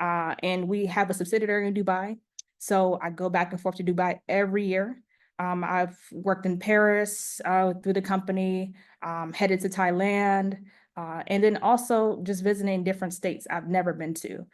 and we have a subsidiary in Dubai. So I go back and forth to Dubai every year. I've worked in Paris through the company, headed to Thailand, and then also just visiting different states I've never been to.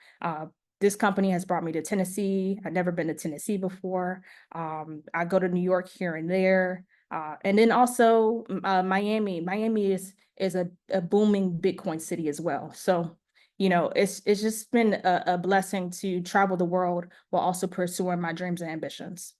This company has brought me to Tennessee. I've never been to Tennessee before. I go to New York here and there. And then also Miami. Miami is a booming Bitcoin city as well. So, you know, it's just been a blessing to travel the world while also pursuing my dreams and ambitions.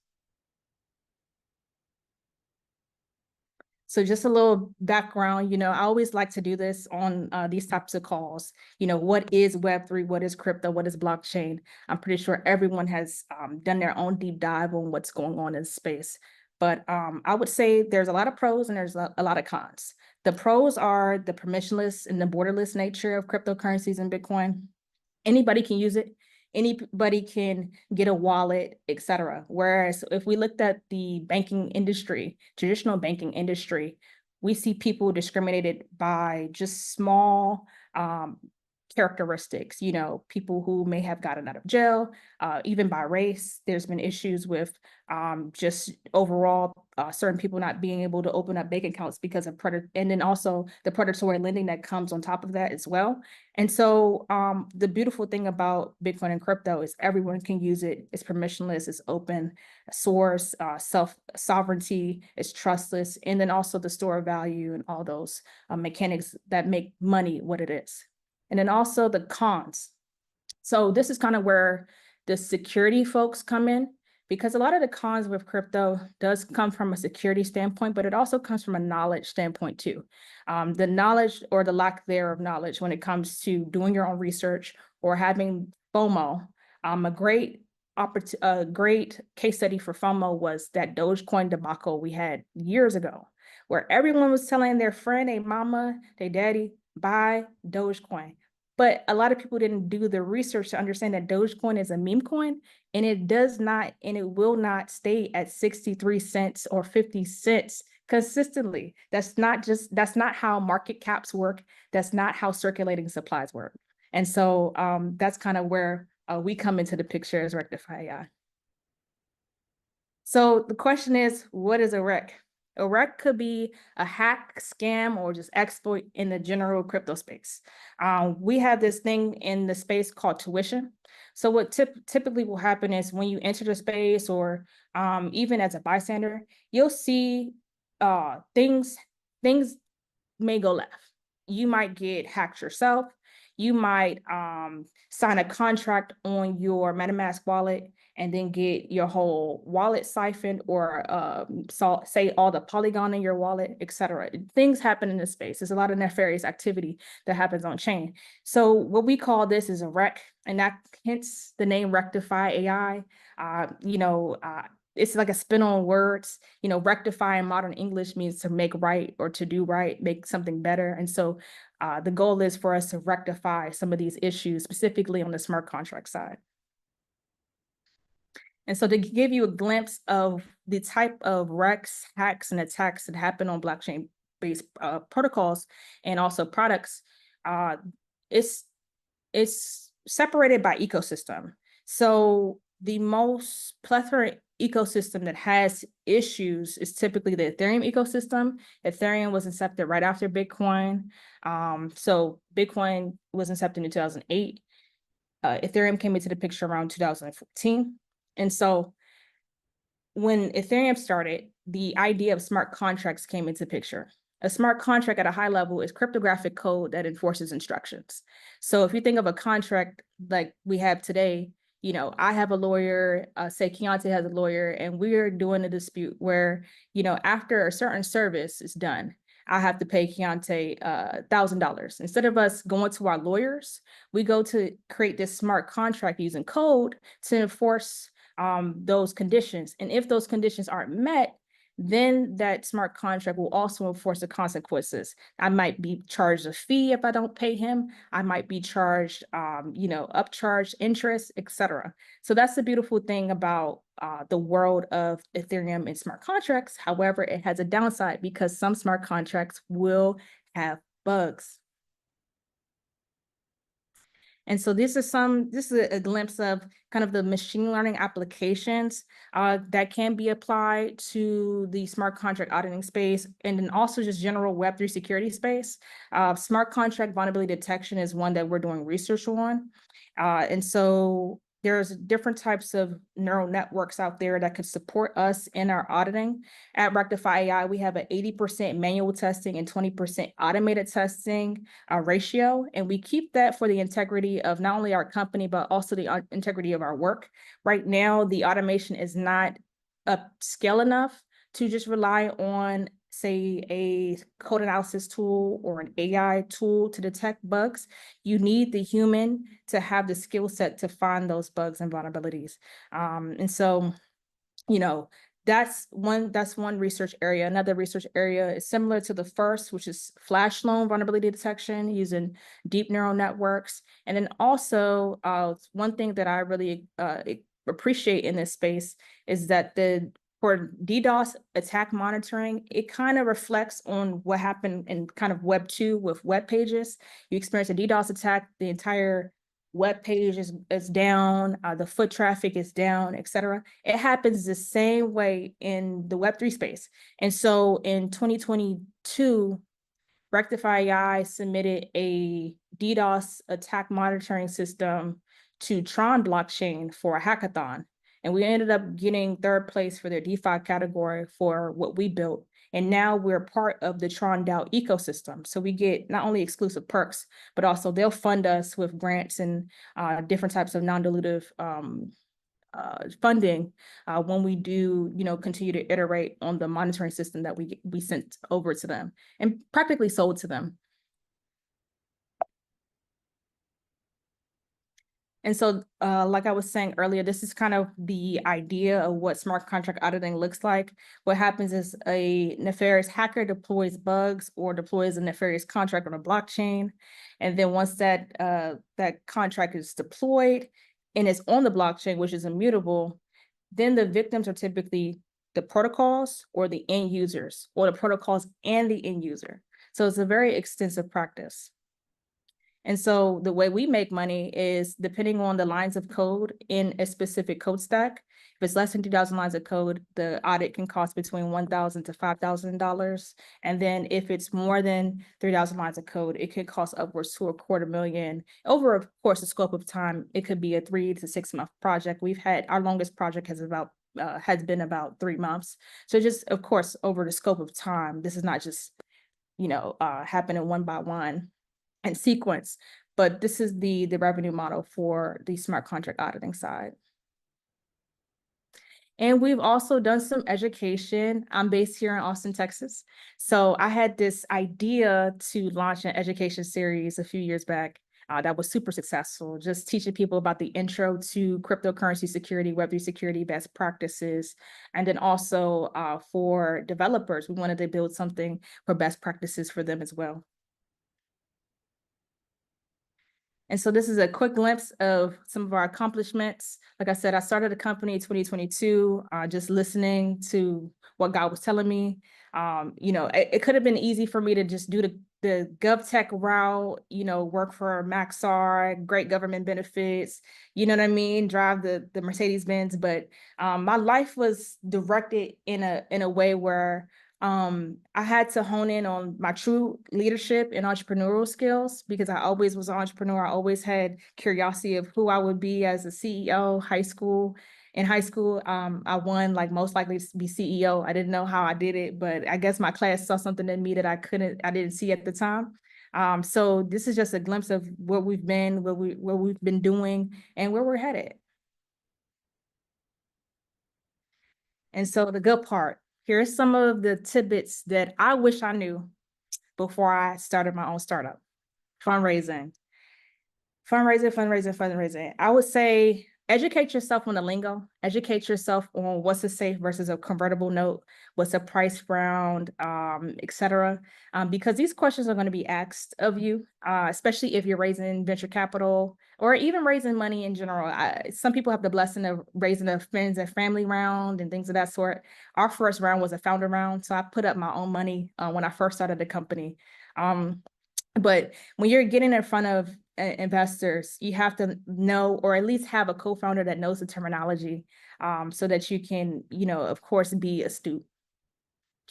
So just a little background, you know, I always like to do this on these types of calls. You know, what is Web3? What is crypto? What is blockchain? I'm pretty sure everyone has done their own deep dive on what's going on in space. But I would say there's a lot of pros and there's a lot of cons. The pros are the permissionless and the borderless nature of cryptocurrencies and Bitcoin. Anybody can use it. Anybody can get a wallet, et cetera. Whereas if we looked at the banking industry, traditional banking industry, we see people discriminated by just small characteristics, you know, people who may have gotten out of jail, even by race. There's been issues with just overall certain people not being able to open up bank accounts because of and then also the predatory lending that comes on top of that as well. And so the beautiful thing about Bitcoin and crypto is everyone can use it. It's permissionless, it's open source, self-sovereignty, it's trustless, and then also the store of value and all those mechanics that make money what it is. And then also the cons. So this is kind of where the security folks come in, because a lot of the cons with crypto does come from a security standpoint, but it also comes from a knowledge standpoint too. The knowledge or the lack there of knowledge when it comes to doing your own research or having FOMO. A great case study for FOMO was that Dogecoin debacle we had years ago, where everyone was telling their friend, their mama, their daddy, buy Dogecoin. But a lot of people didn't do the research to understand that Dogecoin is a meme coin, and it does not, and it will not stay at 63 cents or 50 cents consistently. That's not how market caps work. That's not how circulating supplies work. And so that's kind of where we come into the picture as Rektify AI. So the question is, what is a rec? A rec could be a hack, scam, or just exploit in the general crypto space. We have this thing in the space called tuition. So what typically will happen is when you enter the space or even as a bystander, you'll see things may go left. You might get hacked yourself. You might sign a contract on your MetaMask wallet and then get your whole wallet siphoned or say all the Polygon in your wallet, et cetera. Things happen in this space. There's a lot of nefarious activity that happens on chain. So what we call this is a rec, and that hence the name Rektify AI. It's like a spin on words. You know, rectify in modern English means to make right or to do right, make something better. And so the goal is for us to rectify some of these issues, specifically on the smart contract side. And so to give you a glimpse of the type of wrecks, hacks, and attacks that happen on blockchain-based protocols and also products, it's separated by ecosystem. So the most plethora ecosystem that has issues is typically the Ethereum ecosystem. Ethereum was incepted right after Bitcoin. So Bitcoin was incepted in 2008. Ethereum came into the picture around 2014. And so when Ethereum started, the idea of smart contracts came into picture. A smart contract at a high level is cryptographic code that enforces instructions. So if you think of a contract like we have today, you know, I have a lawyer, say Keontae has a lawyer, and we're doing a dispute where, you know, after a certain service is done, I have to pay Keontae $1,000. Instead of us going to our lawyers, we go to create this smart contract using code to enforce those conditions. And if those conditions aren't met, then that smart contract will also enforce the consequences. I might be charged a fee if I don't pay him. I might be charged, upcharged interest, etc. So that's the beautiful thing about the world of Ethereum and smart contracts. However, it has a downside because some smart contracts will have bugs. And so this is a glimpse of kind of the machine learning applications that can be applied to the smart contract auditing space, and then also just general Web3 security space. Smart contract vulnerability detection is one that we're doing research on. And so there's different types of neural networks out there that could support us in our auditing. At Rektify AI, we have an 80% manual testing and 20% automated testing ratio. And we keep that for the integrity of not only our company, but also the integrity of our work. Right now, the automation is not upscale enough to just rely on, say, a code analysis tool or an AI tool to detect bugs. You need the human to have the skill set to find those bugs and vulnerabilities. And so, you know, that's one research area. Another research area is similar to the first, which is flash loan vulnerability detection using deep neural networks. And then also, one thing that I really appreciate in this space is that for DDoS attack monitoring, it kind of reflects on what happened in kind of Web 2 with web pages. You experience a DDoS attack, the entire web page is down, the foot traffic is down, et cetera. It happens the same way in the Web3 space. And so in 2022, Rektify AI submitted a DDoS attack monitoring system to Tron blockchain for a hackathon. And we ended up getting third place for their DeFi category for what we built. And now we're part of the Tron DAO ecosystem. So we get not only exclusive perks, but also they'll fund us with grants and different types of non-dilutive funding when we do, continue to iterate on the monitoring system that we sent over to them and practically sold to them. And so, like I was saying earlier, this is kind of the idea of what smart contract auditing looks like. What happens is a nefarious hacker deploys bugs or deploys a nefarious contract on a blockchain. And then once that contract is deployed and is on the blockchain, which is immutable, then the victims are typically the protocols or the end users, or the protocols and the end user. So it's a very extensive practice. And so the way we make money is depending on the lines of code in a specific code stack. If it's less than 2,000 lines of code, the audit can cost between $1,000 to $5,000. And then if it's more than 3,000 lines of code, it could cost upwards to $250,000. Over, of course, the scope of time, it could be a 3 to 6 month project. Our longest project has been about 3 months. So just, of course, over the scope of time, this is not just, happening one by one and sequence, but this is the revenue model for the smart contract auditing side. And we've also done some education. I'm based here in Austin, Texas. So I had this idea to launch an education series a few years back that was super successful, just teaching people about the intro to cryptocurrency security, Web3 security best practices. And then also for developers, we wanted to build something for best practices for them as well. And so this is a quick glimpse of some of our accomplishments. Like I said, I started a company in 2022, just listening to what God was telling me. It could have been easy for me to just do the GovTech route, work for Maxar, great government benefits, you know what I mean? Drive the Mercedes-Benz, but my life was directed in a way where I had to hone in on my true leadership and entrepreneurial skills because I always was an entrepreneur. I always had curiosity of who I would be as a CEO. In high school, I won like most likely to be CEO. I didn't know how I did it, but I guess my class saw something in me that I didn't see at the time. So this is just a glimpse of what we've been, where we've been doing, and where we're headed. And so the good part. Here's some of the tidbits that I wish I knew before I started my own startup. Fundraising. I would say educate yourself on the lingo, educate yourself on what's a safe versus a convertible note, what's a price round, et cetera. Because these questions are going to be asked of you, especially if you're raising venture capital or even raising money in general. Some people have the blessing of raising a friends and family round and things of that sort. Our first round was a founder round. So I put up my own money when I first started the company. But when you're getting in front of investors, you have to know, or at least have a co-founder that knows the terminology, so that you can, of course, be astute.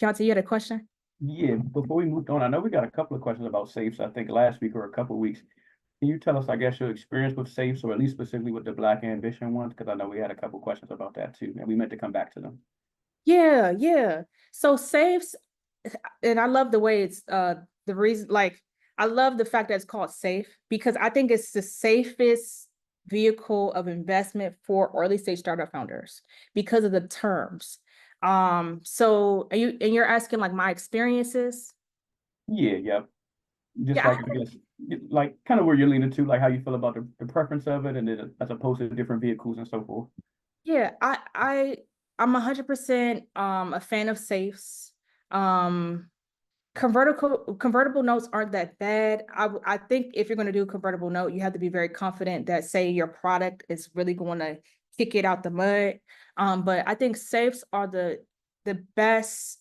Keontae, you had a question? Yeah, before we moved on, I know we got a couple of questions about safes, I think last week or a couple of weeks. Can you tell us, I guess, your experience with safes, or at least specifically with the Black Ambition ones? Because I know we had a couple of questions about that too, and we meant to come back to them. Yeah, yeah. So safes, and I love the way it's the reason, like, I love the fact that it's called safe, because I think it's the safest vehicle of investment for early stage startup founders because of the terms. So you're asking like my experiences? Yeah, yeah. Just Yeah, like, I guess, like kind of where you're leaning to, like how you feel about the preference of it, and then as opposed to different vehicles and so forth. yeah, I'm 100% a fan of safes. Um convertible notes aren't that bad. I think if you're going to do a convertible note, you have to be very confident that, say, your product is really going to kick it out the mud. But I think safes are the best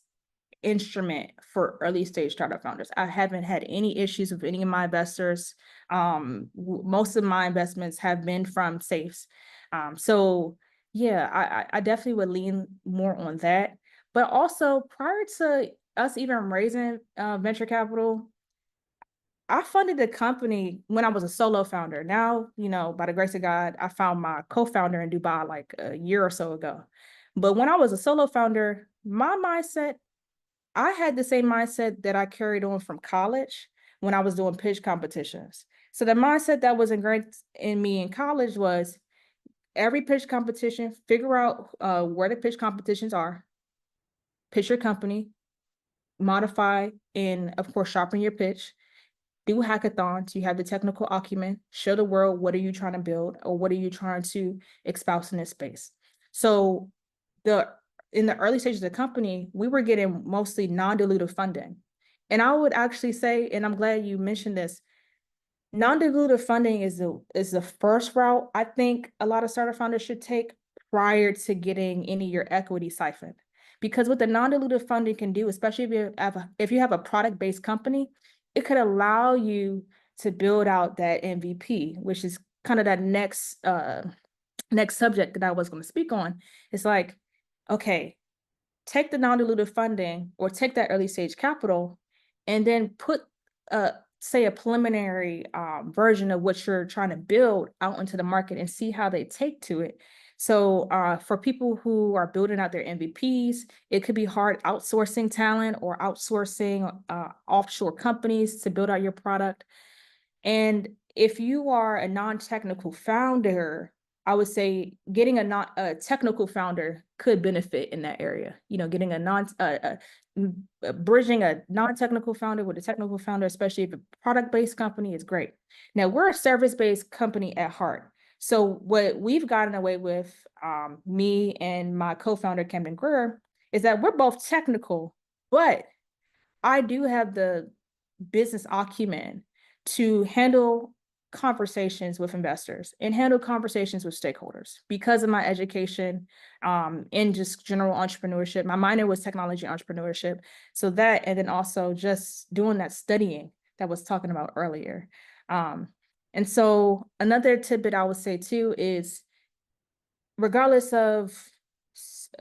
instrument for early stage startup founders. I haven't had any issues with any of my investors. Most of my investments have been from safes. So yeah, I definitely would lean more on that. But also, prior to us even raising venture capital, I funded the company when I was a solo founder. Now, by the grace of God, I found my co-founder in Dubai like a year or so ago. But when I was a solo founder, my mindset, I had the same mindset that I carried on from college when I was doing pitch competitions. So the mindset that was ingrained in me in college was every pitch competition, figure out where the pitch competitions are, pitch your company, modify, and of course, sharpen your pitch. Do hackathons. You have the technical acumen. Show the world what are you trying to build, or what are you trying to espouse in this space. So the in the early stages of the company, we were getting mostly non-dilutive funding. And I would actually say, and I'm glad you mentioned this, non-dilutive funding is the first route I think a lot of startup founders should take prior to getting any of your equity siphoned. Because what the non-dilutive funding can do, especially if you have a product-based company, it could allow you to build out that MVP, which is kind of that next subject that I was going to speak on. It's like, okay, take the non-dilutive funding or take that early stage capital, and then put say a preliminary version of what you're trying to build out into the market and see how they take to it. So for people who are building out their MVPs, it could be hard outsourcing talent or outsourcing offshore companies to build out your product. And if you are a non-technical founder, I would say getting a technical founder could benefit in that area. Getting bridging a non-technical founder with a technical founder, especially if a product-based company, is great. Now, we're a service-based company at heart. So what we've gotten away with, me and my co-founder, Camden Greer, is that we're both technical, but I do have the business acumen to handle conversations with investors and handle conversations with stakeholders because of my education in just general entrepreneurship. My minor was technology entrepreneurship. So that, and then also just doing that studying that was talking about earlier. And so another tidbit I would say too is, regardless of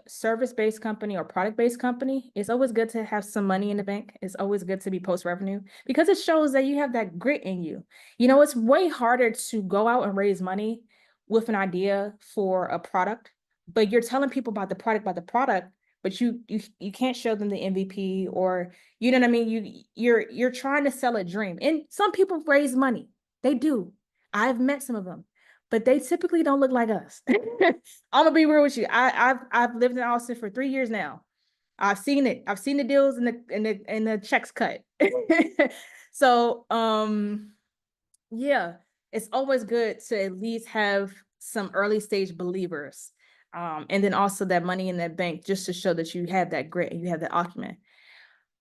service-based company or product-based company, it's always good to have some money in the bank. It's always good to be post-revenue because it shows that you have that grit in you. It's way harder to go out and raise money with an idea for a product, but you're telling people about the product, but you can't show them the MVP, or you know what I mean? You're trying to sell a dream. And some people raise money. They do. I've met some of them, but they typically don't look like us. I'm gonna be real with you. I've lived in Austin for 3 years now. I've seen it. I've seen the deals and the checks cut. So yeah, it's always good to at least have some early stage believers. And then also that money in that bank, just to show that you have that grit and you have that acumen.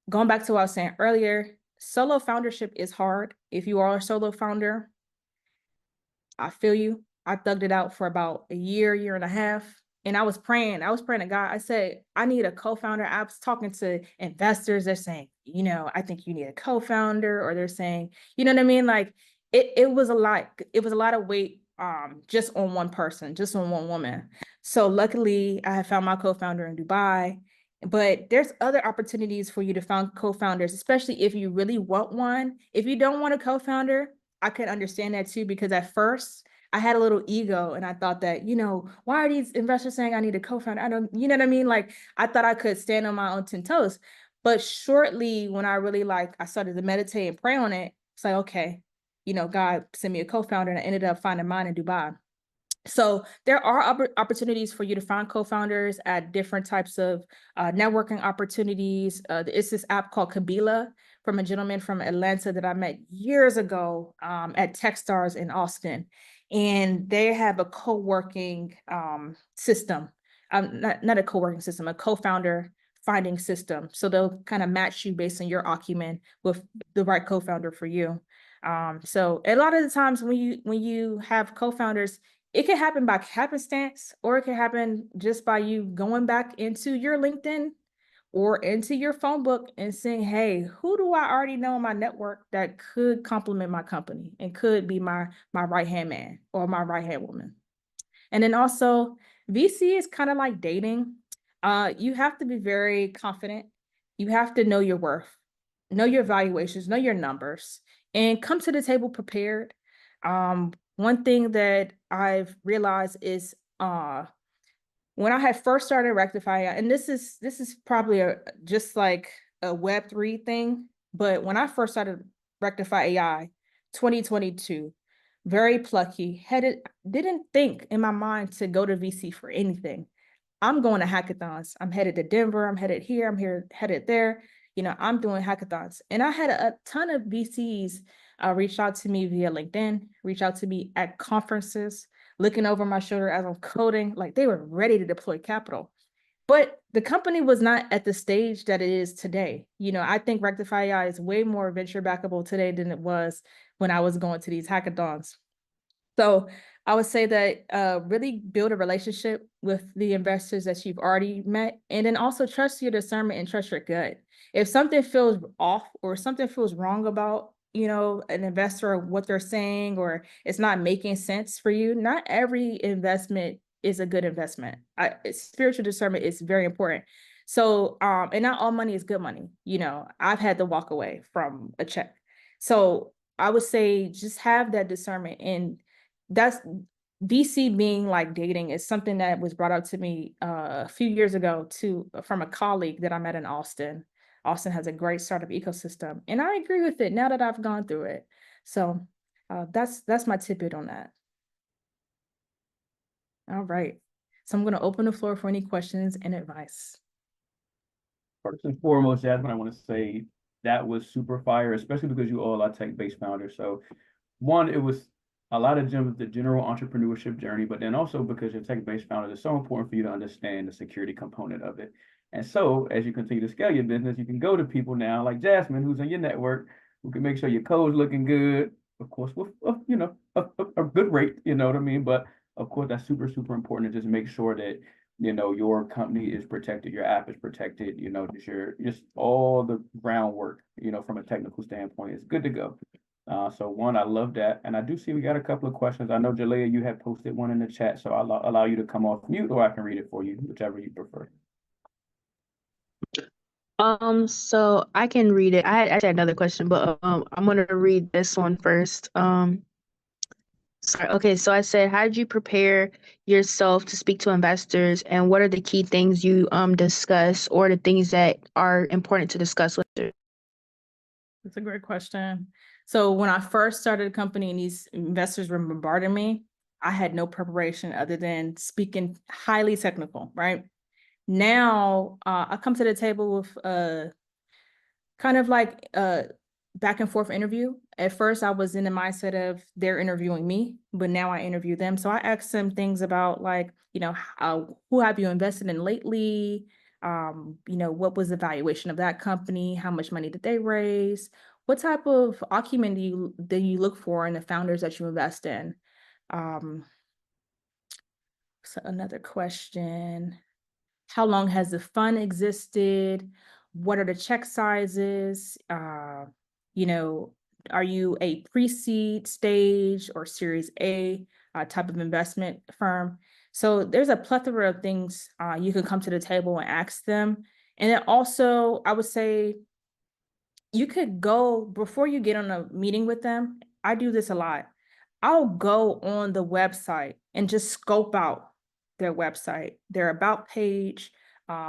Going back to what I was saying earlier, solo foundership is hard. If you are a solo founder, I feel you. I thugged it out for about a year and a half. And I was praying to God. I said, I need a co-founder. I was talking to investors. They're saying, I think you need a co-founder, or they're saying, you know what I mean? Like, it was a lot. It was a lot of weight just on one person, just on one woman. So luckily I have found my co-founder in Dubai, but there's other opportunities for you to find co-founders, especially if you really want one. If you don't want a co-founder, I could understand that too, because at first I had a little ego and I thought that, why are these investors saying I need a co-founder? I don't, you know what I mean? Like I thought I could stand on my own 10 toes. But shortly when I really I started to meditate and pray on it, it's like, okay, God sent me a co-founder and I ended up finding mine in Dubai. So there are opportunities for you to find co-founders at different types of networking opportunities. It's this app called Kabila from a gentleman from Atlanta that I met years ago at Techstars in Austin. And they have a co-working system, not a co-working system, a co-founder finding system. So they'll kind of match you based on your acumen with the right co-founder for you. So a lot of the times when you have co-founders, it can happen by happenstance, or it can happen just by you going back into your LinkedIn or into your phone book and saying, hey, who do I already know in my network that could complement my company and could be my right-hand man or my right-hand woman? And then also VC is kind of like dating. You have to be very confident. You have to know your worth, know your valuations, know your numbers, and come to the table prepared. One thing that I've realized is when I had first started Rektify, and this is probably just like a Web3 thing, but when I first started Rektify AI, 2022, very plucky, didn't think in my mind to go to VC for anything. I'm going to hackathons. I'm headed to Denver. I'm headed here. I'm here, headed there. I'm doing hackathons. And I had a ton of VCs reach out to me via LinkedIn, reach out to me at conferences, looking over my shoulder as I'm coding. Like they were ready to deploy capital. But the company was not at the stage that it is today. I think Rektify AI is way more venture backable today than it was when I was going to these hackathons. So I would say that really build a relationship with the investors that you've already met, and then also trust your discernment and trust your gut. If something feels off or something feels wrong about, an investor or what they're saying, or it's not making sense for you, not every investment is a good investment. Spiritual discernment is very important. So, and not all money is good money. I've had to walk away from a check. So I would say just have that discernment, and that's VC being like dating is something that was brought up to me a few years ago from a colleague that I met in Austin. Austin has a great startup ecosystem, and I agree with it now that I've gone through it. So that's my tidbit on that. All right. So I'm going to open the floor for any questions and advice. First and foremost, Jasmine, I want to say that was super fire, especially because you all are tech-based founders. So one, it was a lot of the general entrepreneurship journey, but then also because you're tech-based founders, it's so important for you to understand the security component of it. And so as you continue to scale your business, you can go to people now like Jasmine, who's in your network, who can make sure your code's looking good, of course, with a good rate, you know what I mean? But of course, that's super, super important to just make sure that your company is protected, your app is protected, just all the groundwork, from a technical standpoint is good to go. So one, I love that. And I do see we got a couple of questions. I know, Jalea, you have posted one in the chat, so I'll allow you to come off mute, or I can read it for you, whichever you prefer. So I can read it. I had actually another question, but I'm gonna read this one first. Sorry. Okay, so I said, how did you prepare yourself to speak to investors, and what are the key things you discuss, or the things that are important to discuss with them? That's a great question. So when I first started a company and these investors were bombarding me, I had no preparation other than speaking highly technical, right? Now I come to the table with kind of like a back and forth interview. At first, I was in the mindset of they're interviewing me, but now I interview them. So I ask them things about like, who have you invested in lately? What was the valuation of that company? How much money did they raise? What type of acumen do you look for in the founders that you invest in? So another question. How long has the fund existed? What are the check sizes? Are you a pre-seed stage or Series A type of investment firm? So there's a plethora of things you can come to the table and ask them. And then also, I would say you could go before you get on a meeting with them. I do this a lot. I'll go on the website and just scope out their website, their about page,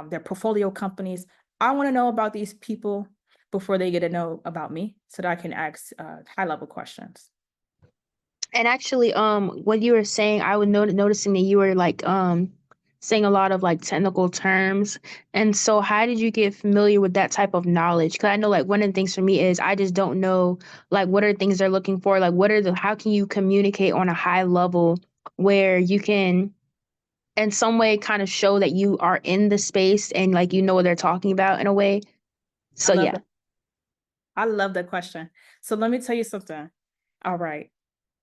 their portfolio companies. I want to know about these people before they get to know about me so that I can ask high level questions. And actually, what you were saying, I was noticing that you were like saying a lot of like technical terms. And so how did you get familiar with that type of knowledge? Because I know like one of the things for me is I just don't know like what are things they're looking for? Like how can you communicate on a high level where you can in some way kind of show that you are in the space and like you know what they're talking about in a way? So I love yeah. that. I love that question. So let me tell you something. All right.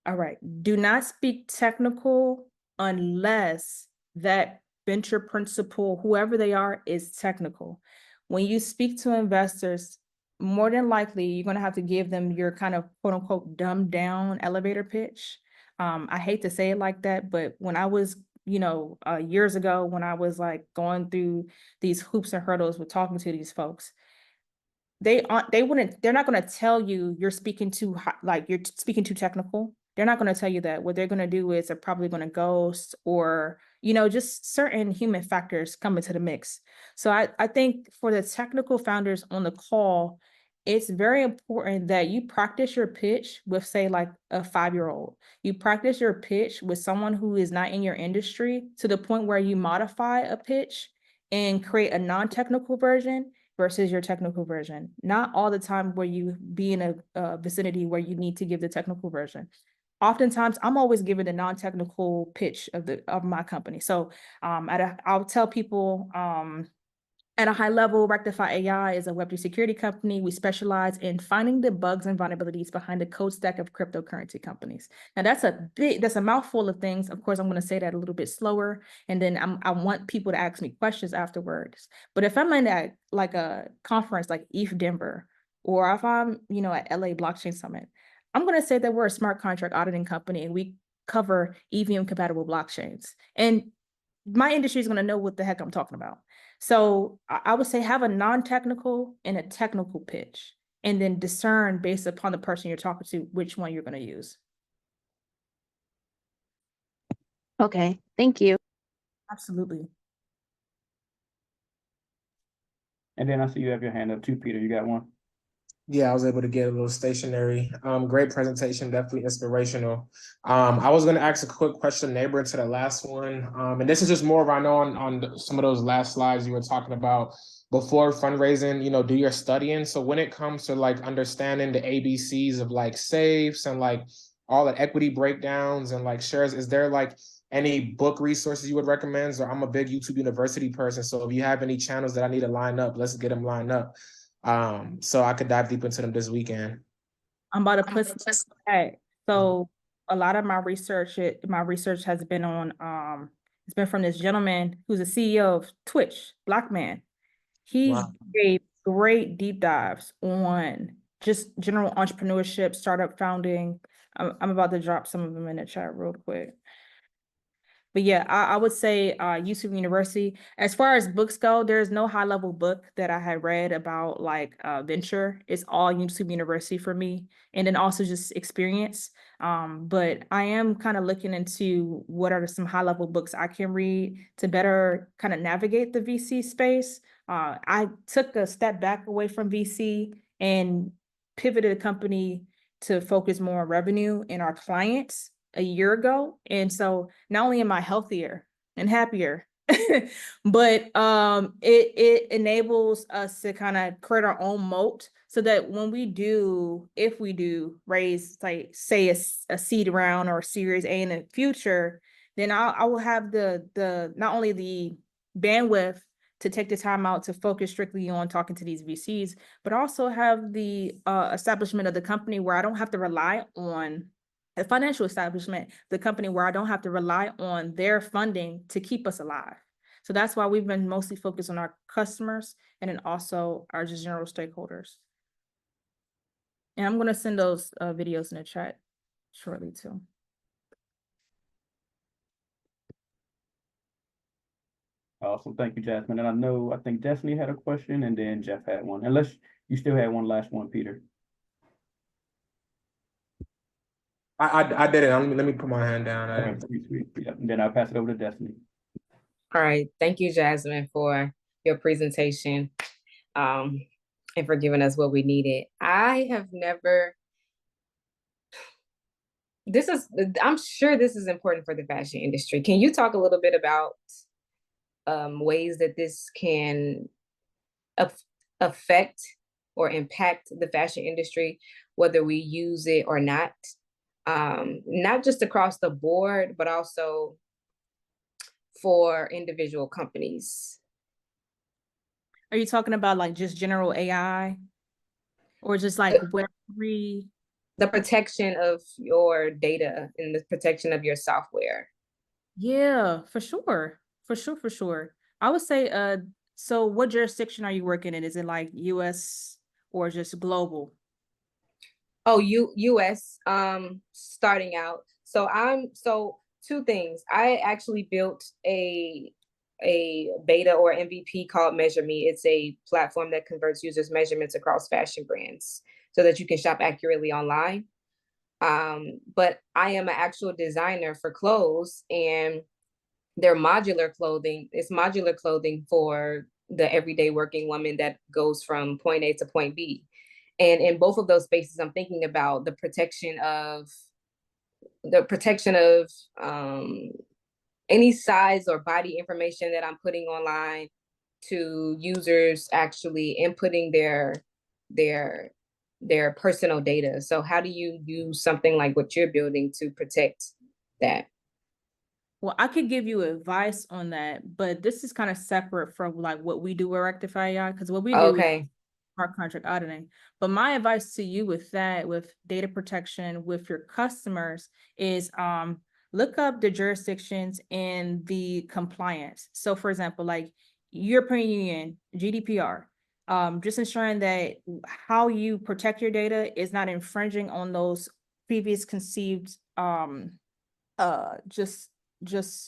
All right. Do not speak technical unless that venture principal, whoever they are, is technical. When you speak to investors, more than likely, you're going to have to give them your kind of quote unquote dumbed down elevator pitch. I hate to say it like that, but when I was, years ago, when I was like going through these hoops and hurdles with talking to these folks, they're not going to tell you you're speaking too high, like you're speaking too technical. They're not going to tell you that. What they're going to do is they're probably going to ghost or, just certain human factors come into the mix. So I think for the technical founders on the call, it's very important that you practice your pitch with, say, like a 5-year-old. You practice your pitch with someone who is not in your industry to the point where you modify a pitch and create a non-technical version versus your technical version. Not all the time where you be in a vicinity where you need to give the technical version. Oftentimes, I'm always giving the non-technical pitch of my company. So I'll tell people at a high level, Rektify AI is a Web3 security company. We specialize in finding the bugs and vulnerabilities behind the code stack of cryptocurrency companies. Now that's a mouthful of things. Of course, I'm going to say that a little bit slower. And then I want people to ask me questions afterwards. But if I'm in like a conference like ETH Denver, or if I'm, at LA Blockchain Summit, I'm going to say that we're a smart contract auditing company and we cover EVM compatible blockchains. And my industry is going to know what the heck I'm talking about. So I would say have a non-technical and a technical pitch, and then discern based upon the person you're talking to, which one you're going to use. Okay, thank you. Absolutely. And then I see you have your hand up too, Peter. You got one? Yeah, I was able to get a little stationary. Great presentation, definitely inspirational. I was going to ask a quick question neighboring to the last one. And this is just more of, I know on some of those last slides you were talking about before fundraising, do your studying. So when it comes to like understanding the ABCs of like safes and like all the equity breakdowns and like shares, is there like any book resources you would recommend? So I'm a big YouTube University person. So if you have any channels that I need to line up, let's get them lined up. So I could dive deep into them this weekend. I'm about to put some back. So a lot of my research has been on it's been from this gentleman who's a CEO of Twitch, Black man. He's Wow. gave great deep dives on just general entrepreneurship, startup founding. I'm about to drop some of them in the chat real quick. But yeah, I would say YouTube University. As far as books go, there's no high level book that I had read about like venture. It's all YouTube University for me. And then also just experience. But I am kind of looking into what are some high level books I can read to better kind of navigate the VC space. I took a step back away from VC and pivoted the company to focus more on revenue and our clients a year ago. And so not only am I healthier and happier, but it enables us to kind of create our own moat so that if we do raise, like say a seed round or a Series A in the future, then I will have the not only the bandwidth to take the time out to focus strictly on talking to these VCs, but also have the establishment of the company where I don't have to rely on a financial establishment, the company where I don't have to rely on their funding to keep us alive. So that's why we've been mostly focused on our customers and then also our just general stakeholders. And I'm gonna send those videos in the chat shortly too. Awesome. Thank you, Jasmine. And I think Destiny had a question and then Jeff had one. Unless you still had one last one, Peter. I did it. Let me put my hand down. Okay, sweet. Yeah. And then I'll pass it over to Destiny. All right. Thank you, Jasmine, for your presentation, and for giving us what we needed. I have never, I'm sure this is important for the fashion industry. Can you talk a little bit about ways that this can affect or impact the fashion industry, whether we use it or not? Not just across the board, but also for individual companies. Are you talking about like just general AI or just like Web3? The protection of your data and the protection of your software. Yeah, for sure. For sure. I would say, so what jurisdiction are you working in? Is it like US or just global? Oh, US, starting out. So two things. I actually built a beta or MVP called Measure Me. It's a platform that converts users' measurements across fashion brands so that you can shop accurately online. But I am an actual designer for clothes, and they're modular clothing. It's modular clothing for the everyday working woman that goes from point A to point B. And in both of those spaces, I'm thinking about the protection of any size or body information that I'm putting online, to users actually inputting their personal data. So how do you use something like what you're building to protect that? Well, I could give you advice on that, but this is kind of separate from like what we do at Rektify AI, because what we do is Okay. smart contract auditing. But my advice to you with that, with data protection, with your customers is look up the jurisdictions and the compliance. So for example, like European Union, GDPR, just ensuring that how you protect your data is not infringing on those previous conceived just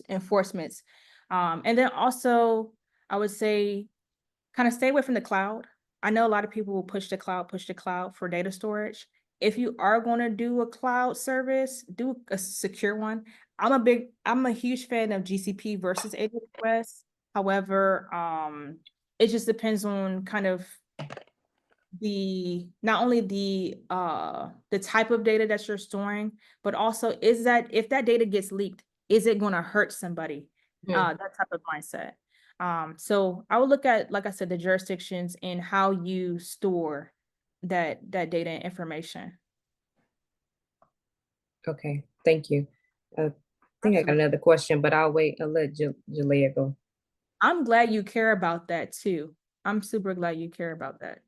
enforcements. And then also I would say kind of stay away from the cloud. I know a lot of people will push the cloud for data storage. If you are going to do a cloud service, do a secure one. I'm a huge fan of GCP versus AWS. However, it just depends on kind of not only the type of data that you're storing, but also is that if that data gets leaked, is it going to hurt somebody? That type of mindset. So I would look at, like I said, the jurisdictions and how you store that data and information. Okay, thank you. I think I got another question, but I'll wait. I'll let Jalea go. I'm glad you care about that too. I'm super glad you care about that.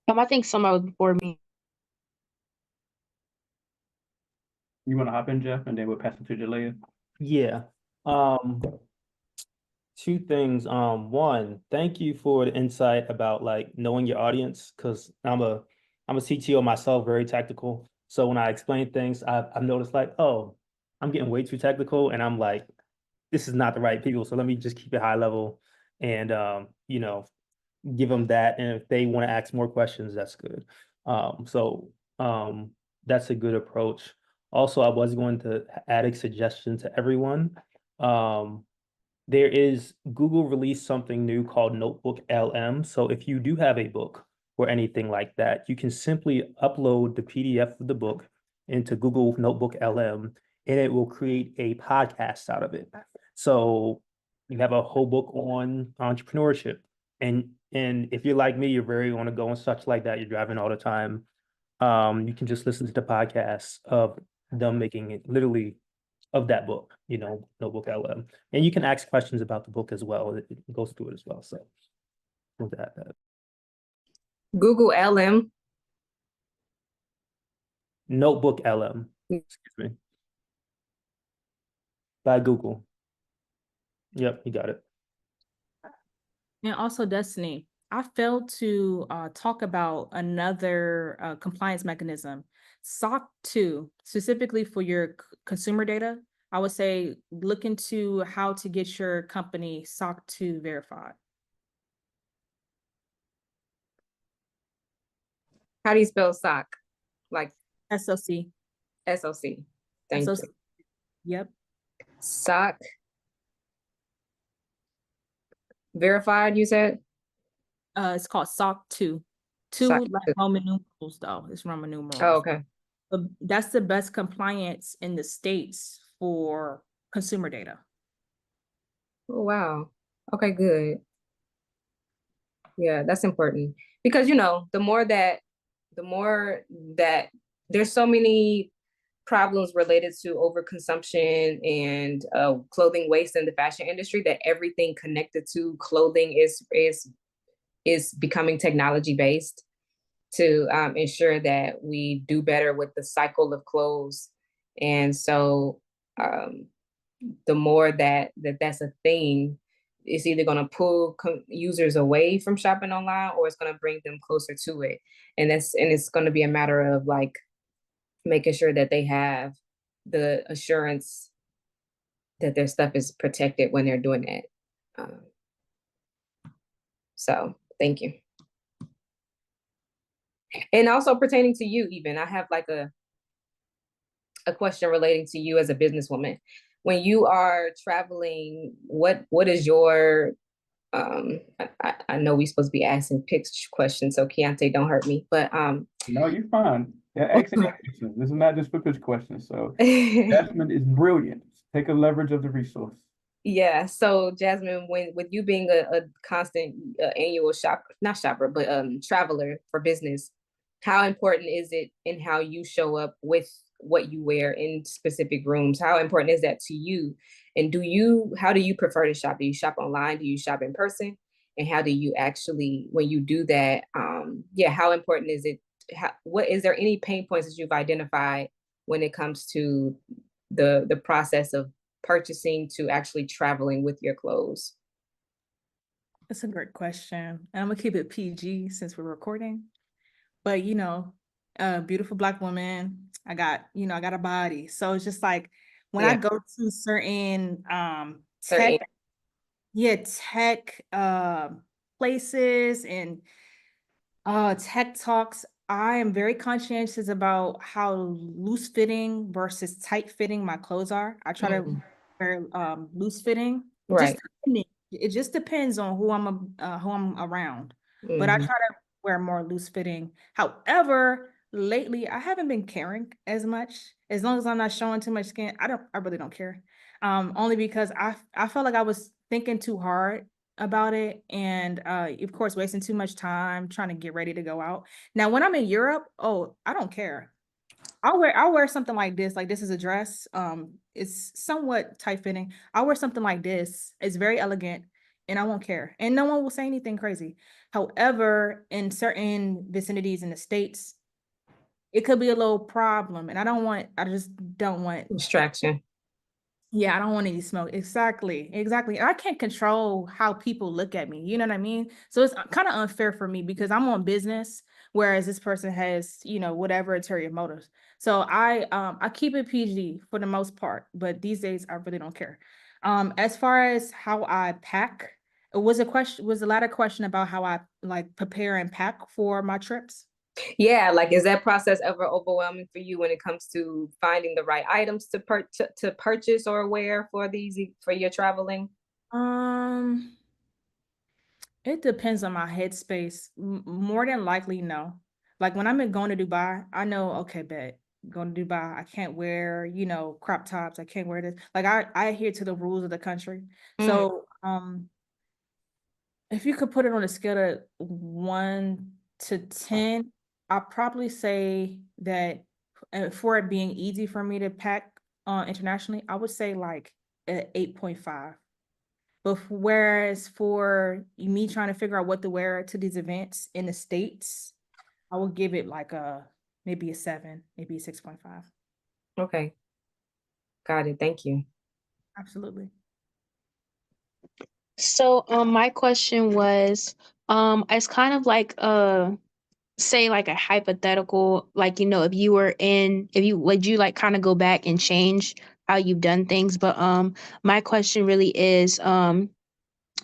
I think someone was before me. You want to hop in, Jeff, and then we'll pass it to Jalea? Yeah. Two things. One, thank you for the insight about like knowing your audience, because I'm a CTO myself, very technical. So when I explain things, I've noticed like, oh, I'm getting way too technical, and I'm like, this is not the right people. So let me just keep it high level and give them that. And if they want to ask more questions, that's good. That's a good approach. Also, I was going to add a suggestion to everyone. There is Google released something new called Notebook LM. So if you do have a book or anything like that, you can simply upload the PDF of the book into Google Notebook LM, and it will create a podcast out of it. So you have a whole book on entrepreneurship. And if you're like me, you're very on the go and such like that, you're driving all the time. You can just listen to the podcast of them making it literally of that book, Notebook LM. And you can ask questions about the book as well. It goes through it as well. So with that. Google LM. Notebook LM, excuse me. By Google. Yep, you got it. And also Destiny, I failed to talk about another compliance mechanism, SOC 2, specifically for your consumer data. I would say look into how to get your company SOC 2 verified. How do you spell SOC? Like SOC. SOC. Thank SOC. you. Yep. SOC verified, you said? It's called SOC 2. SOC Like 2. Roman numerals, though. It's Roman numerals. Oh, okay. But that's the best compliance in the States for consumer data. Oh, wow. Okay, good. Yeah, that's important because, you know, the more that there's so many problems related to overconsumption and clothing waste in the fashion industry, that everything connected to clothing is becoming technology based to ensure that we do better with the cycle of clothes. And so the more that's a thing, it's either going to pull users away from shopping online, or it's going to bring them closer to it. And it's going to be a matter of like making sure that they have the assurance that their stuff is protected when they're doing it. So thank you. And also pertaining to you, even, I have like a question relating to you as a businesswoman. When you are traveling, what is your I know we're supposed to be asking pitch questions, so Keontae, don't hurt me. But No, you're fine. Yeah, asking questions. This is not just for pitch questions. So Jasmine is brilliant. Take a leverage of the resource. Yeah. So Jasmine, with you being a constant annual traveler for business, how important is it in how you show up with what you wear in specific rooms? How important is that to you? And how do you prefer to shop? Do you shop online? Do you shop in person? And how do you actually, when you do that, how important is it? What is there any pain points that you've identified when it comes to the process of purchasing to actually traveling with your clothes? That's a great question. And I'm gonna keep it PG since we're recording. But beautiful Black woman. I got a body. So it's just like when I go to certain tech places and tech talks, I am very conscientious about how loose fitting versus tight fitting my clothes are. I try to wear loose fitting. Right. It just depends on who I'm around. But I try to wear more loose fitting. However, lately I haven't been caring as much. As long as I'm not showing too much skin, I really don't care. Only because I felt like I was thinking too hard about it, and of course wasting too much time trying to get ready to go out. Now when I'm in Europe, I don't care. I'll wear something like this. Like, this is a dress. It's somewhat tight fitting. I'll wear something like this. It's very elegant and I won't care. And no one will say anything crazy. However, in certain vicinities in the States, it could be a little problem. And I just don't want distraction. Yeah, I don't want any smoke. Exactly. And I can't control how people look at me. You know what I mean? So it's kind of unfair for me because I'm on business, whereas this person has, whatever ulterior motives. So I keep it PG for the most part, but these days I really don't care. As far as how I pack, was the latter question about how I like prepare and pack for my trips? Yeah, like, is that process ever overwhelming for you when it comes to finding the right items to purchase or wear for your traveling? It depends on my headspace. More than likely, no. Like when I'm going to Dubai, I know, okay, bet going to Dubai, I can't wear, crop tops. I can't wear this. Like I adhere to the rules of the country. So, if you could put it on a scale of 1 to 10, I'll probably say that for it being easy for me to pack internationally, I would say like 8.5. But whereas for me trying to figure out what to wear to these events in the States, I will give it like maybe a 7, maybe a 6.5. Okay. Got it. Thank you. Absolutely. So, my question was, it's kind of like, say like a hypothetical, like, if you, would you like kind of go back and change how you've done things? But, my question really is,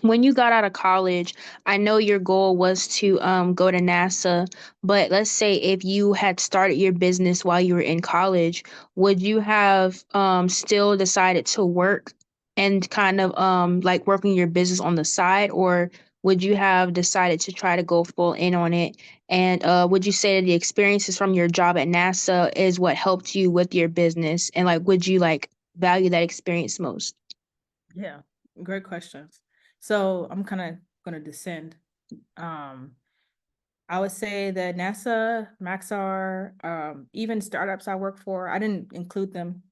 when you got out of college, I know your goal was to go to NASA, but let's say if you had started your business while you were in college, would you have still decided to work and kind of like working your business on the side, or would you have decided to try to go full in on it? And would you say that the experiences from your job at NASA is what helped you with your business? And like, would you like value that experience most? Yeah, great questions. So I'm kind of going to descend. Um, I would say that NASA, Maxar, even startups I work for, I didn't include them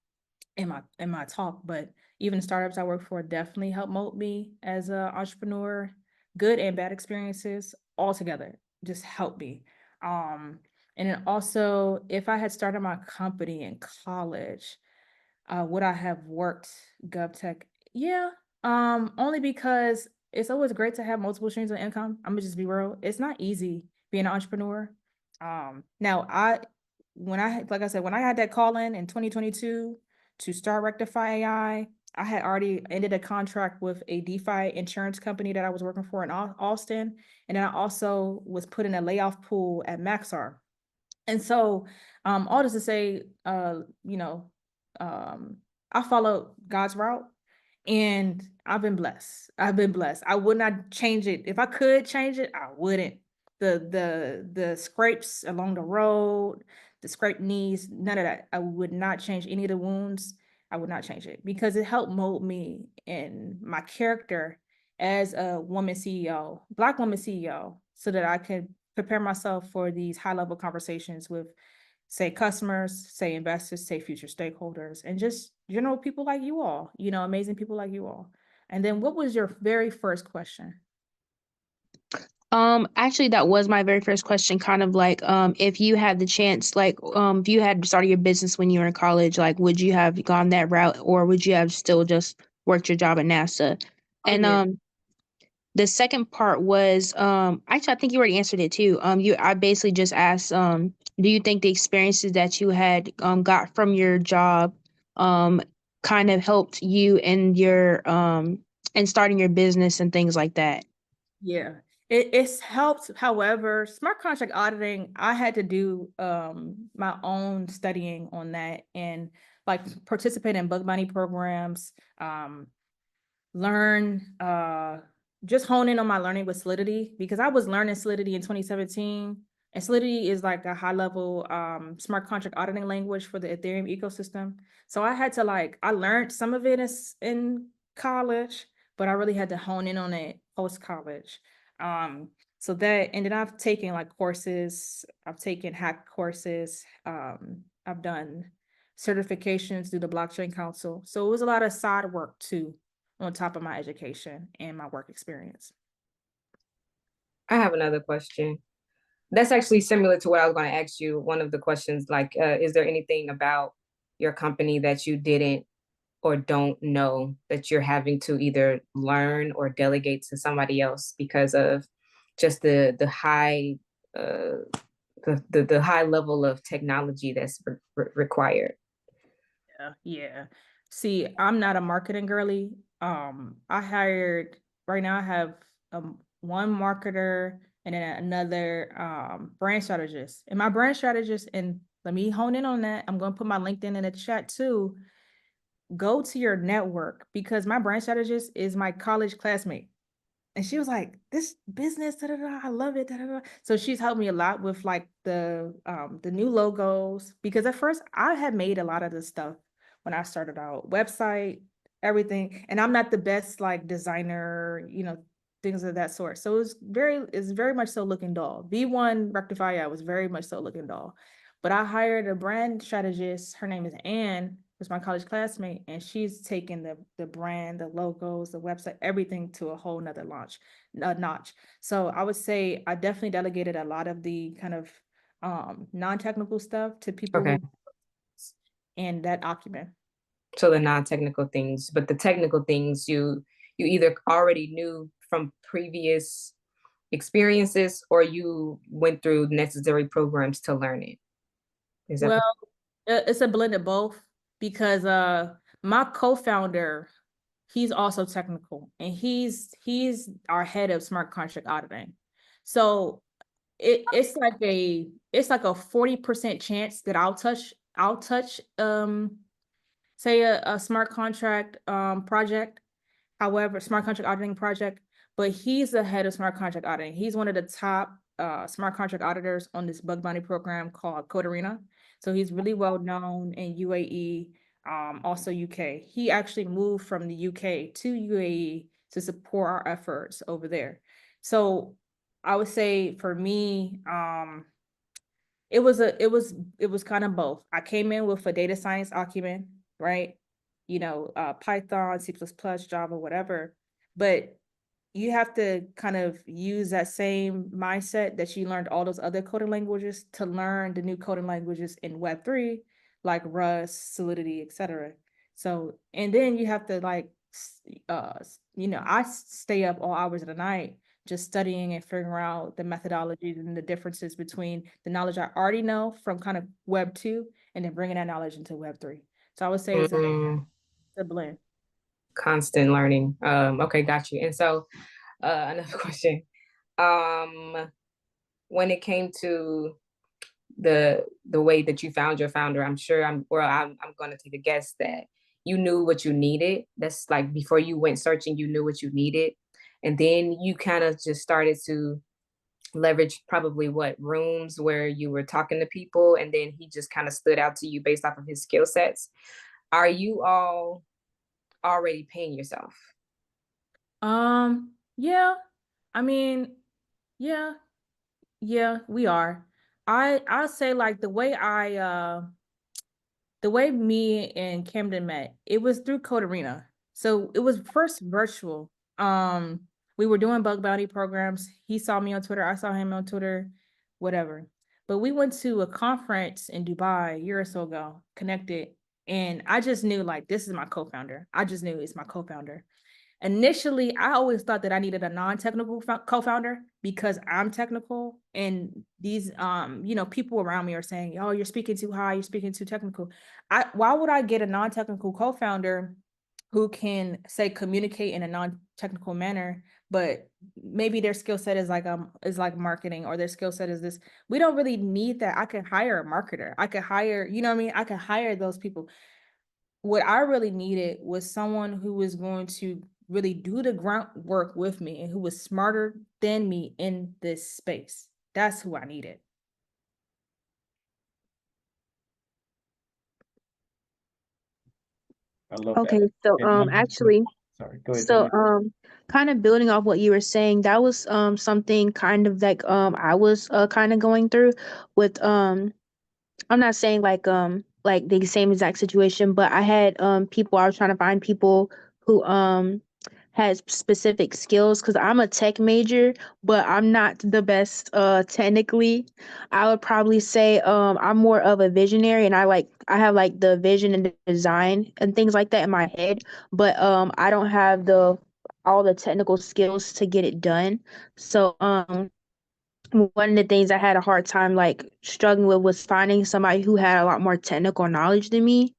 in my talk, but even startups I work for definitely help mold me as an entrepreneur. Good and bad experiences all together just help me. And then also, if I had started my company in college, would I have worked GovTech? Yeah. Only because it's always great to have multiple streams of income. I'm gonna just be real. It's not easy being an entrepreneur. Now like I said, when I had that call in 2022 to start Rektify AI, I had already ended a contract with a DeFi insurance company that I was working for in Austin. And then I also was put in a layoff pool at Maxar. And so, all this to say, um, I followed God's route and I've been blessed. I've been blessed. I would not change it. If I could change it, I wouldn't. The scrapes along the road, the scraped knees, none of that. I would not change any of the wounds. I would not change it because it helped mold me in my character as a woman CEO, Black woman CEO, so that I could prepare myself for these high level conversations with, say, customers, say, investors, say, future stakeholders, and just general people like you all, amazing people like you all. And then what was your very first question? Actually, that was my very first question, kind of like, if you had the chance, like, if you had started your business when you were in college, like, would you have gone that route, or would you have still just worked your job at NASA? Oh, And, yeah. the second part was, actually, I think you already answered it too. I basically just asked, do you think the experiences that you had, got from your job, kind of helped you in starting your business and things like that? Yeah, it's helped. However, smart contract auditing, I had to do my own studying on that and like participate in bug bounty programs, learn just hone in on my learning with Solidity because I was learning Solidity in 2017. And Solidity is like a high level smart contract auditing language for the Ethereum ecosystem. So I had to I learned some of it in college, but I really had to hone in on it post college. So that, and then I've taken courses, I've taken hack courses, I've done certifications through the Blockchain Council. So it was a lot of side work too, on top of my education and my work experience. I have another question. That's actually similar to what I was going to ask you. One of the questions, is there anything about your company that you didn't or don't know that you're having to either learn or delegate to somebody else because of just the high the high level of technology that's required? Yeah. See, I'm not a marketing girly. I hired right now I have one marketer and then another brand strategist. And my brand strategist, and let me hone in on that. I'm going to put my LinkedIn in the chat too. Go to your network because my brand strategist is my college classmate. And she was like, this business, da, da, da, I love it. Da, da, da. So she's helped me a lot with the new logos because at first I had made a lot of this stuff when I started out, website, everything. And I'm not the best designer, things of that sort. So it's very much so looking dull. V1 Rectify was very much so looking dull. But I hired a brand strategist. Her name is Anne, who's my college classmate, and she's taken the brand, the logos, the website, everything to a whole nother notch. So I would say I definitely delegated a lot of the kind of non-technical stuff to people Okay. who and that acumen. So the non-technical things, but the technical things, you you either already knew from previous experiences or you went through necessary programs to learn it? Is that Well, it's a blend of both because my co-founder, he's also technical and he's our head of smart contract auditing. So it's like a 40% chance that I'll touch say a smart contract project. However, smart contract auditing project, but he's the head of smart contract auditing. He's one of the top smart contract auditors on this bug bounty program called Code Arena. So he's really well known in UAE, also UK. He actually moved from the UK to UAE to support our efforts over there. So I would say for me, it was kind of both. I came in with a data science acumen, right? Python, C++, Java, whatever. But you have to kind of use that same mindset that you learned all those other coding languages to learn the new coding languages in Web3, like Rust, Solidity, etc. So, and then you have to I stay up all hours of the night just studying and figuring out the methodologies and the differences between the knowledge I already know from kind of Web 2 and then bringing that knowledge into Web 3. So I would say it's a blend. Constant learning? Okay, got you. And so another question. When it came to the way that you found your founder, I'm going to take a guess that you knew what you needed. That's like before you went searching, you knew what you needed. And then you kind of just started to leverage probably rooms where you were talking to people, and then he just kind of stood out to you based off of his skill sets. Are you all already paying yourself? Yeah. I mean, yeah, we are. I'll say like the way me and Camden met, it was through Code Arena. So it was first virtual. We were doing bug bounty programs. He saw me on Twitter. I saw him on Twitter, whatever. But we went to a conference in Dubai a year or so ago, connected. And I just knew like, this is my co-founder. I just knew it's my co-founder. Initially, I always thought that I needed a non-technical co-founder because I'm technical, and these people around me are saying, "Oh, you're speaking too high, you're speaking too technical." Why would I get a non-technical co-founder who can say communicate in a non-technical manner, but maybe their skill set is like marketing, or their skill set is this. We don't really need that. I could hire a marketer. I could hire, you know what I mean? I could hire those people. What I really needed was someone who was going to really do the groundwork with me and who was smarter than me in this space. That's who I needed. I love Okay, that. so And actually, sorry, go ahead. so Jasmine. kind of building off what you were saying, that was something kind of like I was kind of going through with I'm not saying like the same exact situation, but I had I was trying to find people who had specific skills because I'm a tech major, but I'm not the best technically. I would probably say I'm more of a visionary, and I have like the vision and the design and things like that in my head, but I don't have the all the technical skills to get it done. So one of the things I had a hard time like struggling with was finding somebody who had a lot more technical knowledge than me.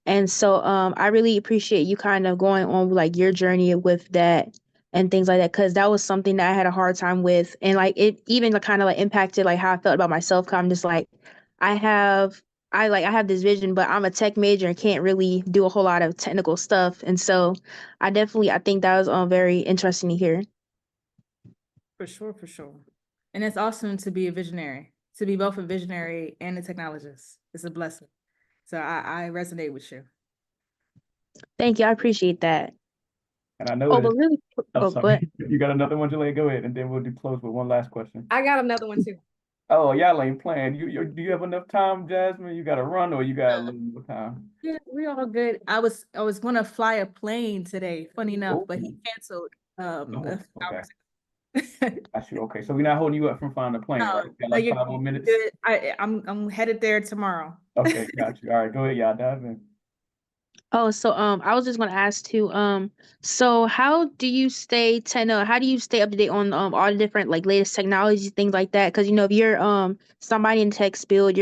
And so I really appreciate you kind of going on like your journey with that and things like that, because that was something that I had a hard time with, and like it even kind of like impacted like how I felt about myself. 'Cause I'm just like I have I have this vision, but I'm a tech major and can't really do a whole lot of technical stuff. And so I think that was very interesting to hear. For sure, for sure. And it's awesome to be a visionary, to be both a visionary and a technologist. It's a blessing. So I resonate with you. Thank you. I appreciate that. And I know Oh, but that. really, I'm oh, sorry. You got another one, Jalea? Go ahead, and then we'll do close with one last question. I got another one too. Oh, y'all ain't playing. Do you have enough time, Jasmine? You got to run, or you got a little more time? Yeah, we all good. I was gonna fly a plane today, funny enough, Oh, but he canceled a few okay. hours ago. Got you. Okay, so we're not holding you up from flying the plane, right? No, Got no, like you're 5 more minutes. good. I'm headed there tomorrow. Okay, got you. All right, go ahead, y'all dive in. Oh, so I was just gonna ask too. So how do you stay how do you stay up to date on all the different like latest technologies, things like that? Because you know if you're somebody in tech field,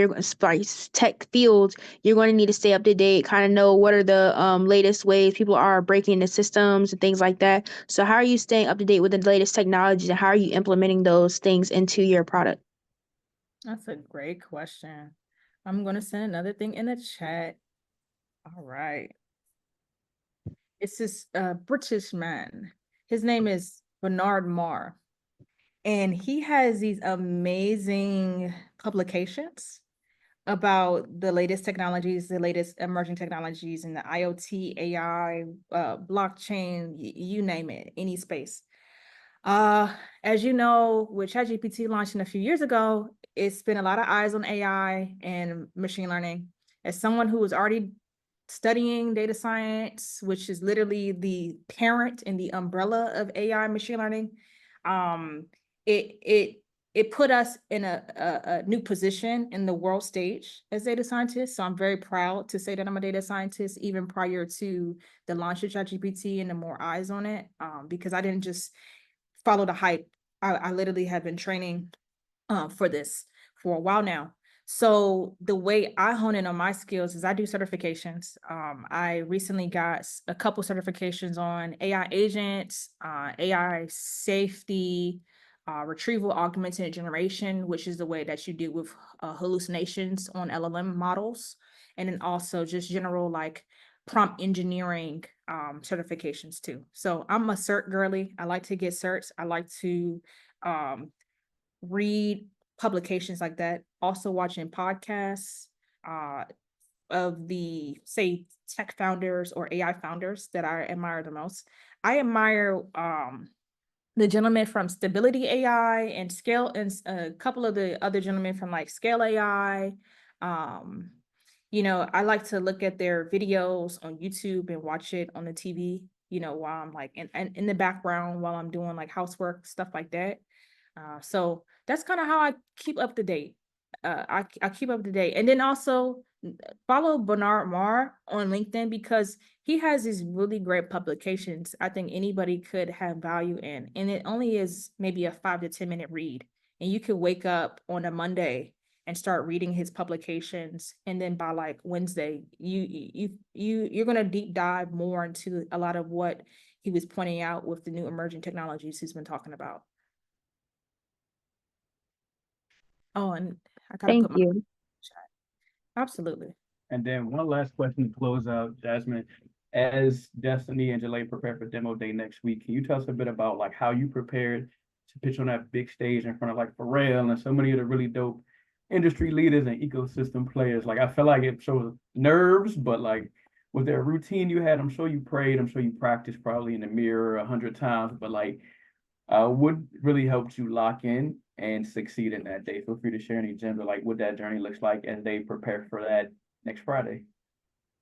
tech fields, you're going to need to stay up to date, kind of know what are the latest ways people are breaking the systems and things like that. So how are you staying up to date with the latest technologies and how are you implementing those things into your product? That's a great question. I'm gonna send another thing in the chat. All right. It's this British man. His name is Bernard Marr. And he has these amazing publications about the latest technologies, the latest emerging technologies in the IoT, AI, blockchain, you name it, any space. As you know, with ChatGPT launching a few years ago, it's been a lot of eyes on AI and machine learning. As someone who was already studying data science, which is literally the parent and the umbrella of AI and machine learning, um, it put us in a new position in the world stage as data scientists. So I'm very proud to say that I'm a data scientist, even prior to the launch of ChatGPT and the more eyes on it, because I didn't just follow the hype. I literally have been training for this for a while now. So the way I hone in on my skills is I do certifications. I recently got a couple certifications on AI agents, AI safety, retrieval augmented generation, which is the way that you deal with hallucinations on LLM models. And then also just general like prompt engineering certifications too. So I'm a cert girly. I like to get certs. I like to read publications like that. Also watching podcasts of the say tech founders or AI founders that I admire the most. I admire the gentleman from Stability AI and Scale, and a couple of the other gentlemen from like Scale AI. Um, you know, I like to look at their videos on YouTube and watch it on the TV, you know, while I'm like in the background while I'm doing like housework, stuff like that. So that's kind of how I keep up to date. I keep up to date. And then also follow Bernard Marr on LinkedIn because he has these really great publications. I think anybody could have value in. And it only is maybe a 5 to 10 minute read. And you could wake up on a Monday and start reading his publications. And then by like Wednesday, you're gonna deep dive more into a lot of what he was pointing out with the new emerging technologies he's been talking about. Oh, and I gotta Thank put my you. chat. Absolutely. And then one last question to close out, Jasmine. As Destiny and Jalay prepare for demo day next week, can you tell us a bit about like how you prepared to pitch on that big stage in front of like Pharrell and so many of the really dope industry leaders and ecosystem players? Like I feel like it shows nerves, but like was there a routine you had? I'm sure you prayed, I'm sure you practiced probably in the mirror 100 times, but like what really helped you lock in and succeed in that day? Feel free to share any gems of like what that journey looks like as they prepare for that next Friday.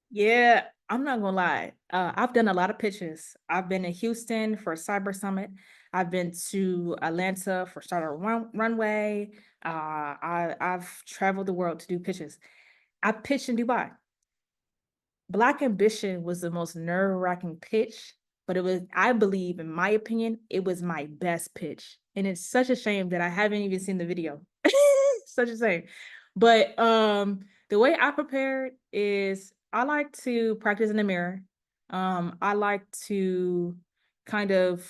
Yeah, I'm not gonna lie. I've done a lot of pitches. I've been in Houston for Cyber Summit. I've been to Atlanta for Startup Runway. I've traveled the world to do pitches. I pitched in Dubai. Black Ambition was the most nerve-wracking pitch, but it was, I believe, in my opinion, it was my best pitch. And it's such a shame that I haven't even seen the video. Such a shame. But the way I prepared is I like to practice in the mirror. I like to kind of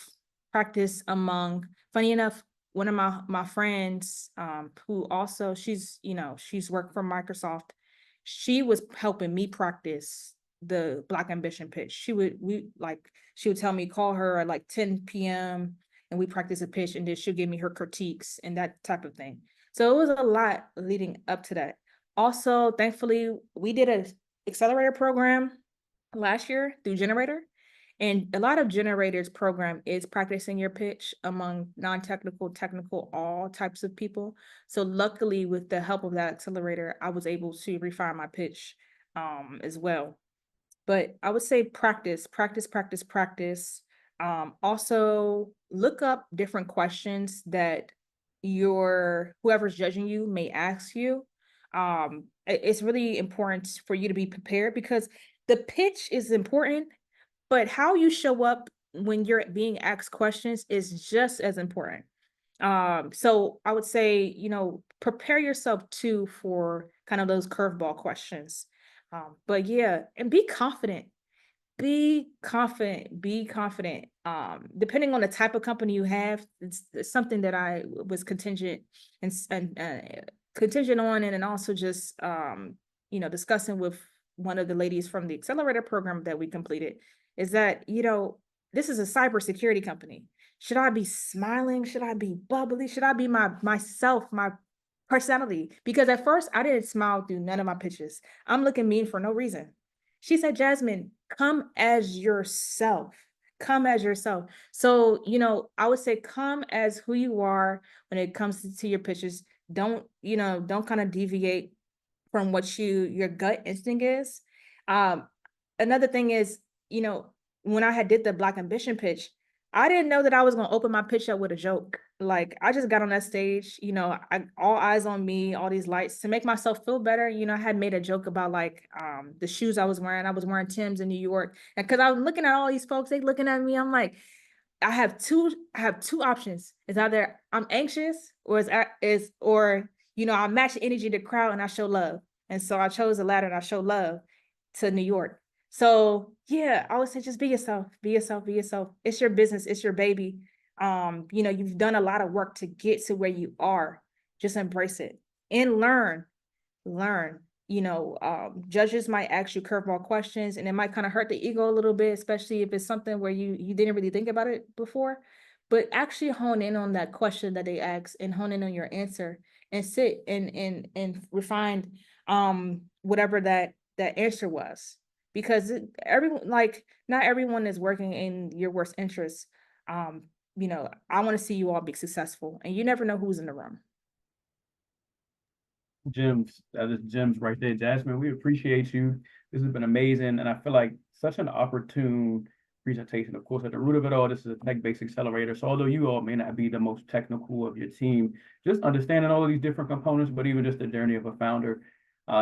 practice among, funny enough, one of my friends who also she's worked for Microsoft, she was helping me practice the Black Ambition pitch. She would tell me call her at like 10 p.m. and we practice a pitch, and then she'll give me her critiques and that type of thing. So it was a lot leading up to that. Also, thankfully, we did an accelerator program last year through Generator. And a lot of Generator's program is practicing your pitch among non-technical, technical, all types of people. So luckily, with the help of that accelerator, I was able to refine my pitch as well. But I would say practice, practice, practice, practice. Also look up different questions that whoever's judging you may ask you. It's really important for you to be prepared because the pitch is important, but how you show up when you're being asked questions is just as important. So I would say, you know, prepare yourself too for kind of those curveball questions. But yeah, and be confident. Be confident, be confident. Depending on the type of company you have, it's something that I was contingent and contingent on, and then also just you know, discussing with one of the ladies from the accelerator program that we completed, is that, you know, this is a cybersecurity company. Should I be smiling? Should I be bubbly? Should I be myself, my personality? Because at first I didn't smile through none of my pitches. I'm looking mean for no reason. She said, Jasmine, come as yourself. Come as yourself. So, you know, I would say come as who you are when it comes to your pitches. Don't, you know, don't kind of deviate from what your gut instinct is. Another thing is, you know, when I had did the Black Ambition pitch, I didn't know that I was gonna open my pitch up with a joke. Like I just got on that stage, you know, all eyes on me, all these lights to make myself feel better. You know, I had made a joke about like the shoes I was wearing. I was wearing Tim's in New York, and because I was looking at all these folks, they looking at me. I'm like, I have two options. It's either I'm anxious or you know, I match the energy of the crowd and I show love. And so I chose the latter and I show love to New York. So yeah, I would say just be yourself, be yourself, be yourself. It's your business, it's your baby. You know, you've done a lot of work to get to where you are. Just embrace it and learn. You know, judges might ask you curveball questions and it might kind of hurt the ego a little bit, especially if it's something where you didn't really think about it before. But actually hone in on that question that they ask and hone in on your answer and sit and refine whatever that answer was. Because everyone, like, not everyone is working in your worst interest. You know, I want to see you all be successful, and you never know who's in the room. Gems, that is gems right there, Jasmine. We appreciate you. This has been amazing, and I feel like such an opportune presentation. Of course, at the root of it all, this is a tech-based accelerator. So although you all may not be the most technical of your team, just understanding all of these different components, but even just the journey of a founder,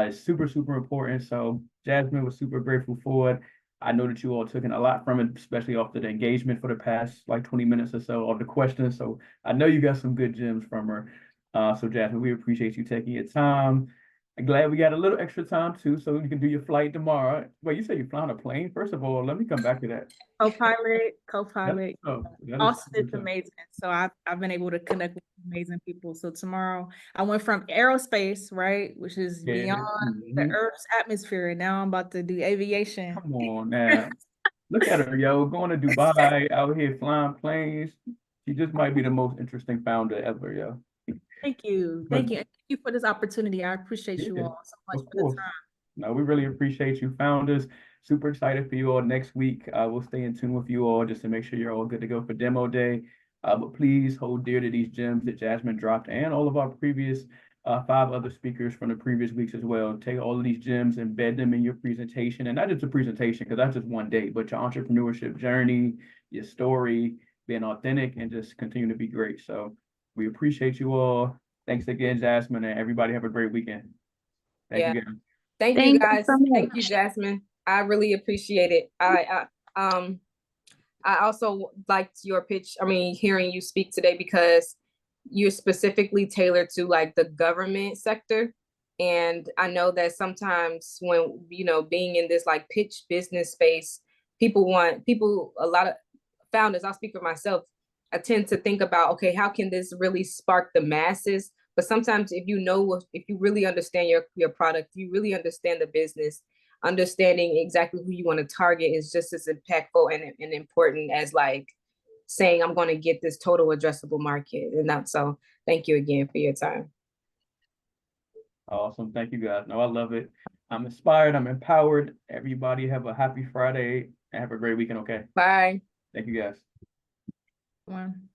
is super, super important. So Jasmine was super grateful for it. I know that you all took in a lot from it, especially off the engagement for the past like 20 minutes or so of the questions. So I know you got some good gems from her. So Jasmine, we appreciate you taking your time. I'm glad we got a little extra time too, so you can do your flight tomorrow. Well, you said you're flying a plane. First of all, let me come back to that. Co-pilot. That is Austin is super tough. amazing. So I've been able to connect with amazing people. So tomorrow I went from aerospace, right, which is Yeah. beyond the Earth's atmosphere, and now I'm about to do aviation. Come on now. Look at her, yo, going to Dubai, out here flying planes. She just might be the most interesting founder ever, yo. Thank you. But Thank you. Thank you for this opportunity. I appreciate you yeah, all so much of for the course. time. No, we really appreciate you, founders. Super excited for you all next week. We'll stay in tune with you all just to make sure you're all good to go for demo day. But please hold dear to these gems that Jasmine dropped and all of our previous 5 other speakers from the previous weeks as well. Take all of these gems, embed them in your presentation, and not just a presentation because that's just one day, but your entrepreneurship journey, your story, being authentic, and just continue to be great. So we appreciate you all. Thanks again, Jasmine, and everybody have a great weekend. Thank Yeah. you again. Thank you Thank you guys. so Thank you, much. Jasmine. I really appreciate it. I also liked your pitch. I mean, hearing you speak today because you're specifically tailored to like the government sector. And I know that sometimes when, you know, being in this like pitch business space, a lot of founders, I'll speak for myself, I tend to think about, okay, how can this really spark the masses? But sometimes if you really understand your product, you really understand the business, understanding exactly who you want to target is just as impactful and important as like saying, I'm going to get this total addressable market. And that's so thank you again for your time. Awesome. Thank you guys. No, I love it. I'm inspired. I'm empowered. Everybody have a happy Friday and have a great weekend. Okay. Bye. Thank you guys. One.